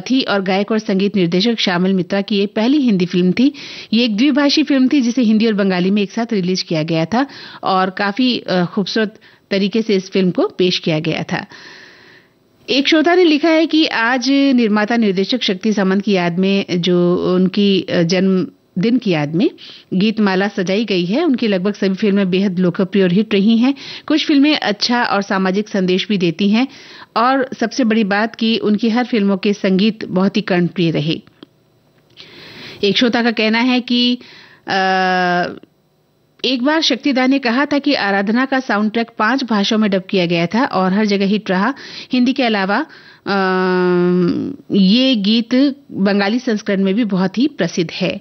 थी और गायक और संगीत निर्देशक श्यामल मित्रा की ये पहली हिंदी फिल्म थी। ये एक द्विभाषी फिल्म थी जिसे हिंदी और बंगाली में एक साथ रिलीज किया गया था और काफी खूबसूरत तरीके से इस फिल्म को पेश किया गया था। एक श्रोता ने लिखा है कि आज निर्माता निर्देशक शक्ति सामंत की याद में, जो उनकी जन्मदिन की याद में गीतमाला सजाई गई है। उनकी लगभग सभी फिल्में बेहद लोकप्रिय और हिट रही हैं। कुछ फिल्में अच्छा और सामाजिक संदेश भी देती हैं और सबसे बड़ी बात कि उनकी हर फिल्मों के संगीत बहुत ही कर्णप्रिय रहे। एक श्रोता का कहना है कि एक बार शक्तिदा ने कहा था कि आराधना का साउंड ट्रैक 5 भाषाओं में डब किया गया था और हर जगह हिट रहा। हिंदी के अलावा ये गीत बंगाली संस्करण में भी बहुत ही प्रसिद्ध है।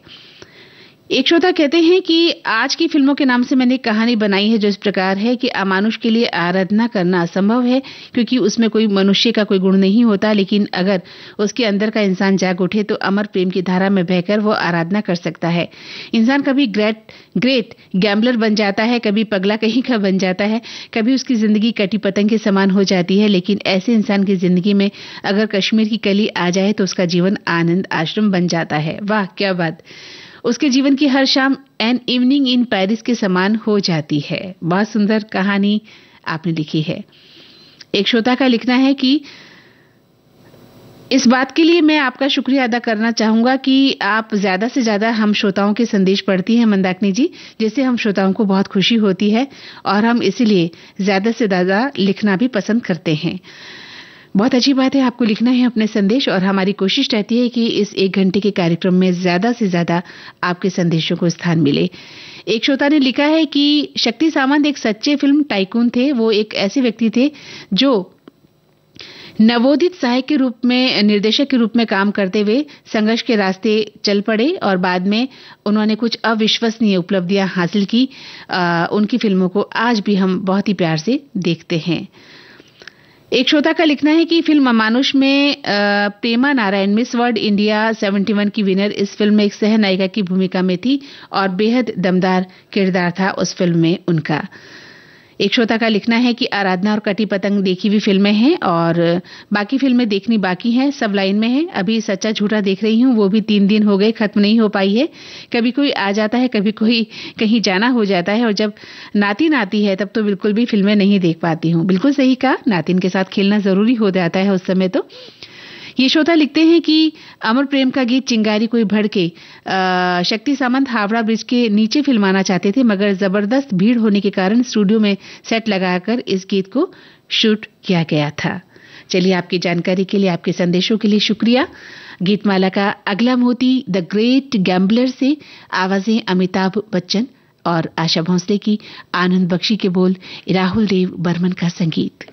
एक श्रोता कहते हैं कि आज की फिल्मों के नाम से मैंने एक कहानी बनाई है जो इस प्रकार है कि अमानुष के लिए आराधना करना असंभव है क्योंकि उसमें कोई मनुष्य का कोई गुण नहीं होता, लेकिन अगर उसके अंदर का इंसान जाग उठे तो अमर प्रेम की धारा में बहकर वो आराधना कर सकता है। इंसान कभी ग्रेट गैम्बलर बन जाता है, कभी पगला कहीं का बन जाता है, कभी उसकी जिंदगी कटी पतंग के समान हो जाती है, लेकिन ऐसे इंसान की जिंदगी में अगर कश्मीर की कली आ जाए तो उसका जीवन आनंद आश्रम बन जाता है। वाह, क्या बात! उसके जीवन की हर शाम एन इवनिंग इन पेरिस के समान हो जाती है। बहुत सुंदर कहानी आपने लिखी है। एक श्रोता का लिखना है कि इस बात के लिए मैं आपका शुक्रिया अदा करना चाहूंगा कि आप ज्यादा से ज्यादा हम श्रोताओं के संदेश पढ़ती हैं मंदाकिनी जी, जिससे हम श्रोताओं को बहुत खुशी होती है और हम इसीलिए ज्यादा से ज्यादा लिखना भी पसंद करते हैं। बहुत अच्छी बात है, आपको लिखना है अपने संदेश और हमारी कोशिश रहती है कि इस 1 घंटे के कार्यक्रम में ज्यादा से ज्यादा आपके संदेशों को स्थान मिले। एक श्रोता ने लिखा है कि शक्ति सामंत एक सच्चे फिल्म टाइकून थे। वो एक ऐसे व्यक्ति थे जो नवोदित सहायक के रूप में, निर्देशक के रूप में काम करते हुए संघर्ष के रास्ते चल पड़े और बाद में उन्होंने कुछ अविश्वसनीय उपलब्धियां हासिल की। उनकी फिल्मों को आज भी हम बहुत ही प्यार से देखते हैं। एक श्रोता का लिखना है कि फिल्म अमानुष में प्रेमा नारायण मिस वर्ल्ड इंडिया 71 की विनर इस फिल्म में एक सह नायिका की भूमिका में थी और बेहद दमदार किरदार था उस फिल्म में उनका। एक श्रोता का लिखना है कि आराधना और कटी पतंग देखी हुई फिल्में हैं और बाकी फिल्में देखनी बाकी हैं, सब लाइन में है। अभी सच्चा झूठा देख रही हूँ, वो भी 3 दिन हो गए, खत्म नहीं हो पाई है। कभी कोई आ जाता है, कभी कोई कहीं जाना हो जाता है और जब नातिन आती है तब तो बिल्कुल भी फिल्में नहीं देख पाती हूँ। बिल्कुल सही कहा, नातिन के साथ खेलना जरूरी हो जाता है उस समय। तो ये श्रोता लिखते हैं कि अमर प्रेम का गीत चिंगारी कोई भड़के शक्ति सामंत हावड़ा ब्रिज के नीचे फिल्माना चाहते थे, मगर जबरदस्त भीड़ होने के कारण स्टूडियो में सेट लगाकर इस गीत को शूट किया गया था। चलिए, आपकी जानकारी के लिए, आपके संदेशों के लिए शुक्रिया। गीतमाला का अगला मोती द ग्रेट गैम्बलर से आवाजें अमिताभ बच्चन और आशा भोंसले की, आनंद बख्शी के बोल, राहुल देव बर्मन का संगीत।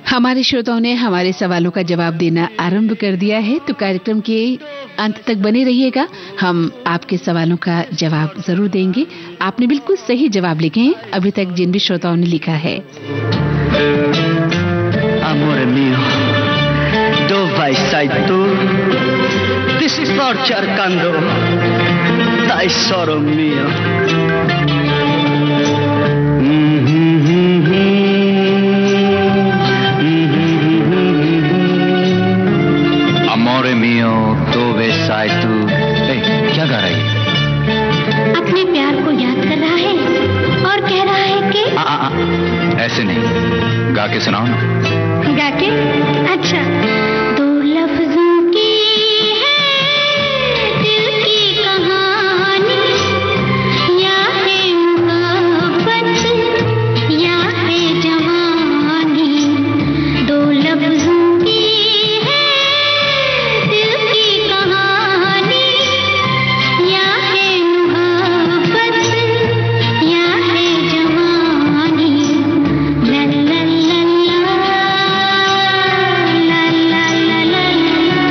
हमारे श्रोताओं ने हमारे सवालों का जवाब देना आरंभ कर दिया है, तो कार्यक्रम के अंत तक बने रहिएगा। हम आपके सवालों का जवाब जरूर देंगे। आपने बिल्कुल सही जवाब लिखे हैं अभी तक जिन भी श्रोताओं ने लिखा है। Amore mio, dove sei tu? cercando tesoro mio. Amore mio, dove sei tu? क्या गा रही है? अपने प्यार को याद कर रहा है और कह रहा है कि ऐसे नहीं, गा के सुनाओ ना। गा के? अच्छा। दो लफ्जों की है दिल की कहानी, या है मोहब्बत या है जवानी। दो लफ्जों की है दिल की कहानी, या है मोहब्बत या है जवानी। ला ला ला ला ला ला ला ला ला।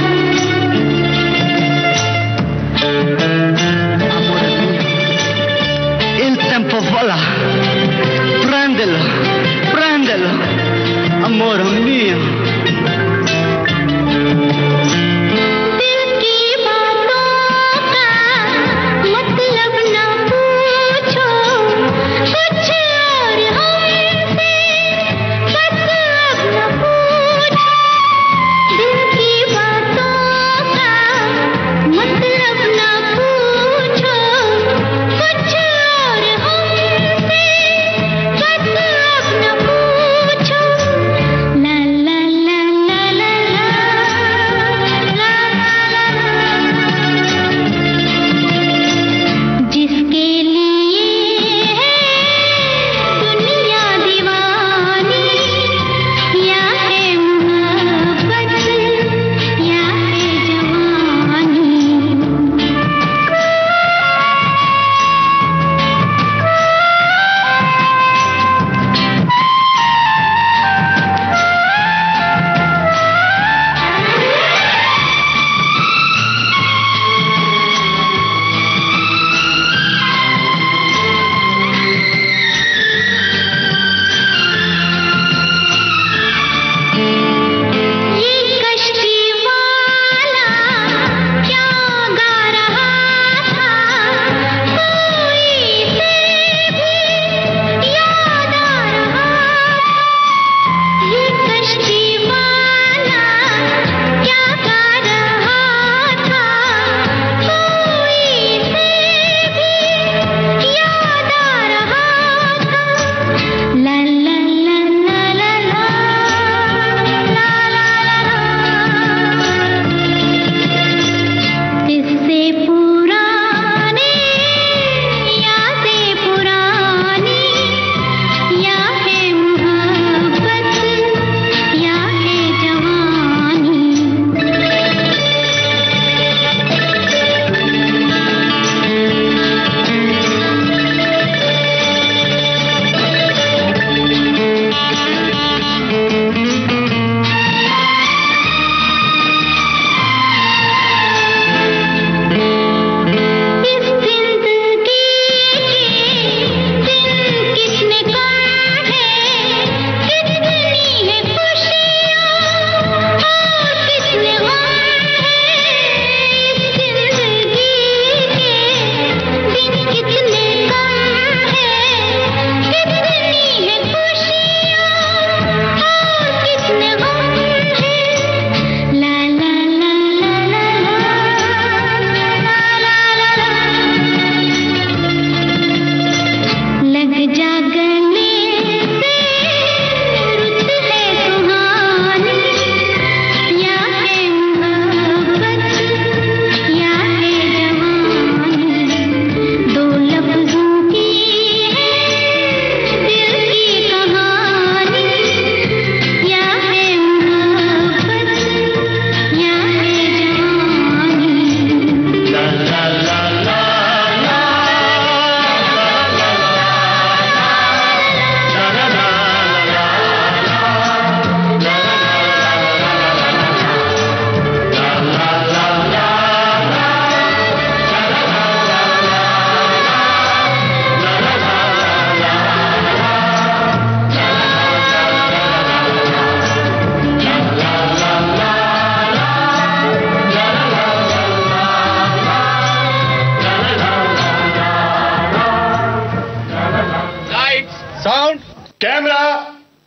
Camera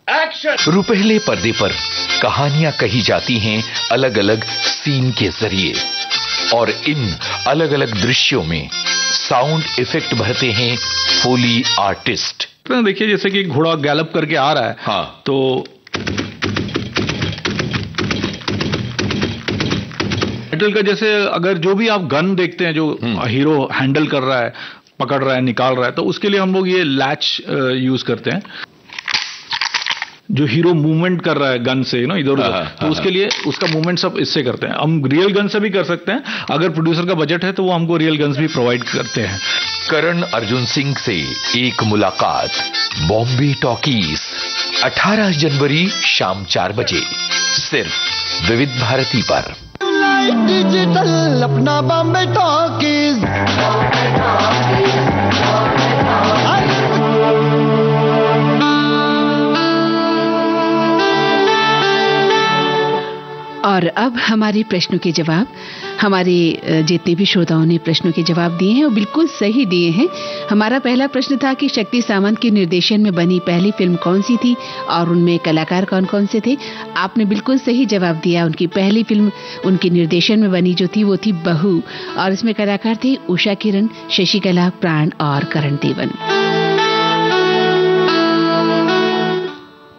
action. रुपहले पर्दे पर कहानियां कही जाती हैं अलग अलग सीन के जरिए, और इन अलग अलग दृश्यों में साउंड इफेक्ट भरते हैं फोली आर्टिस्ट। देखिए जैसे कि घोड़ा गैलप करके आ रहा है, हाँ, तो मेटल का जैसे अगर जो भी आप गन देखते हैं जो हीरो हैंडल कर रहा है, पकड़ रहा है, निकाल रहा है, तो उसके लिए हम लोग ये लैच यूज करते हैं। जो हीरो मूवमेंट कर रहा है गन से इधर उधर, तो उसके लिए उसका मूवमेंट सब इससे करते हैं। हम रियल गन से भी कर सकते हैं, अगर प्रोड्यूसर का बजट है तो वो हमको रियल गन्स भी प्रोवाइड करते हैं। करण अर्जुन सिंह से एक मुलाकात, बॉम्बे टॉकीज, 18 जनवरी शाम 4 बजे, सिर्फ विविध भारती पर। डिजिटल अपना बॉम्बे टॉकीज। और अब हमारे प्रश्नों के जवाब, हमारे जितने भी श्रोताओं ने प्रश्नों के जवाब दिए हैं वो बिल्कुल सही दिए हैं। हमारा पहला प्रश्न था कि शक्ति सामंत के निर्देशन में बनी पहली फिल्म कौन सी थी और उनमें कलाकार कौन कौन से थे। आपने बिल्कुल सही जवाब दिया। उनकी पहली फिल्म उनके निर्देशन में बनी जो थी वो थी बहू, और इसमें कलाकार थे उषा किरण, शशिकला, प्राण और करण देवन।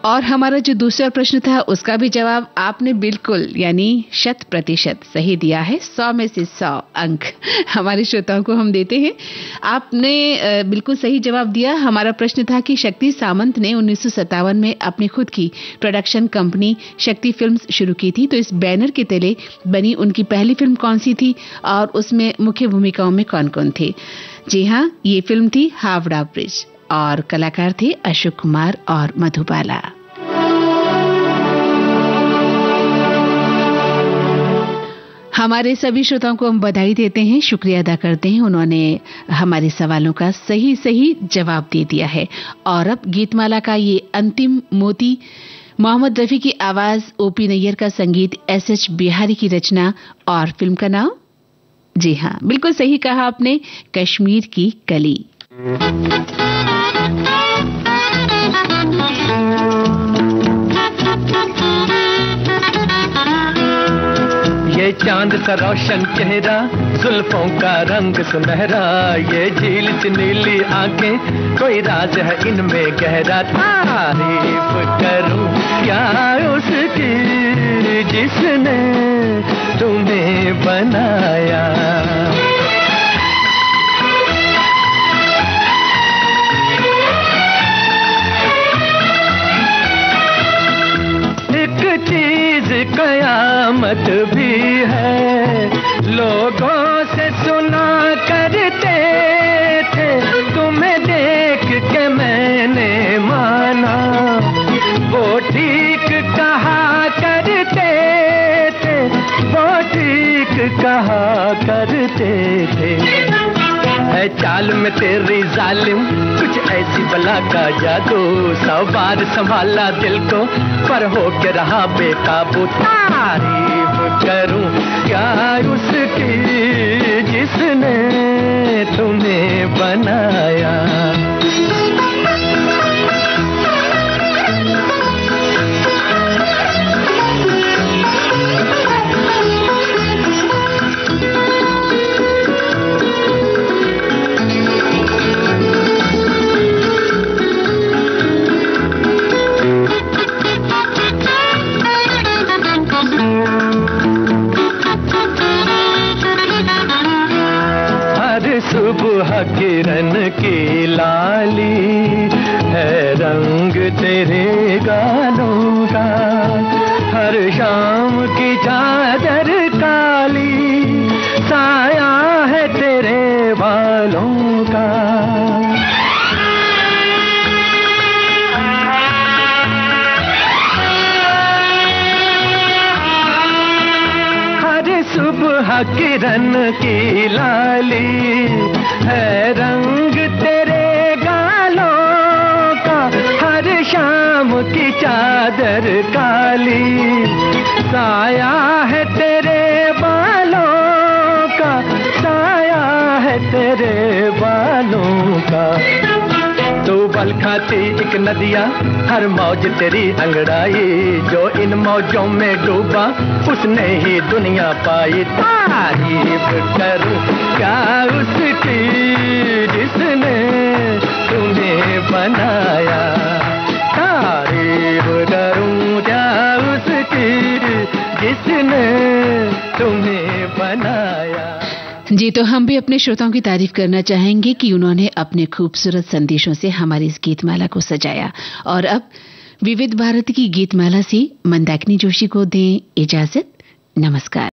और हमारा जो दूसरा प्रश्न था उसका भी जवाब आपने बिल्कुल यानी 100% सही दिया है। 100 में से 100 अंक हमारे श्रोताओं को हम देते हैं। आपने बिल्कुल सही जवाब दिया। हमारा प्रश्न था कि शक्ति सामंत ने 1957 में अपनी खुद की प्रोडक्शन कंपनी शक्ति फिल्म्स शुरू की थी, तो इस बैनर के तले बनी उनकी पहली फिल्म कौन सी थी और उसमें मुख्य भूमिकाओं में कौन कौन थे। जी हाँ, ये फिल्म थी हावड़ा ब्रिज और कलाकार थे अशोक कुमार और मधुबाला। हमारे सभी श्रोताओं को हम बधाई देते हैं, शुक्रिया अदा करते हैं, उन्होंने हमारे सवालों का सही जवाब दे दिया है। और अब गीतमाला का ये अंतिम मोती, मोहम्मद रफी की आवाज, ओपी नैयर का संगीत, एसएच बिहारी की रचना और फिल्म का नाम, जी हाँ बिल्कुल सही कहा आपने, कश्मीर की कली। ये चांद सा रोशन चेहरा, जुल्फों का रंग सुनहरा, ये झील सी नीली आंखें, कोई राज है इनमें गहरा। तारीफ करूं क्या उसकी जिसने तुम्हें बनाया। चीज कयामत भी है, लोगों से सुना करते थे, तुम्हें देख के मैंने माना, वो ठीक कहा करते थे, वो ठीक कहा करते थे। है चाल में तेरी जालिम कुछ ऐसी बला का जादू, 100 बार संभाला दिल को पर हो के रहा बेकाबू। तारीफ करूं क्या उसकी जिसने तुम्हें बनाया। सुबह किरण की लाली है रंग तेरे गालों का, हर शाम की चादर काली साया है तेरे बालों का। हर सुबह किरण की लाली है रंग तेरे गालों का, हर शाम की चादर काली साया है तेरे बालों का, साया है तेरे बालों का। तू चावल खाती एक नदिया, हर मौज तेरी अंगड़ाई, जो इन मौजों में डूबा उसने ही दुनिया पाई। तारीफ करूं क्या उसकी जिसने तुम्हें बनाया, तारीफ करूं क्या उसकी जिसने तुम्हें बनाया। जी, तो हम भी अपने श्रोताओं की तारीफ करना चाहेंगे कि उन्होंने अपने खूबसूरत संदेशों से हमारी इस गीतमाला को सजाया। और अब विविध भारती की गीतमाला से मंदाकिनी जोशी को दें इजाजत। नमस्कार।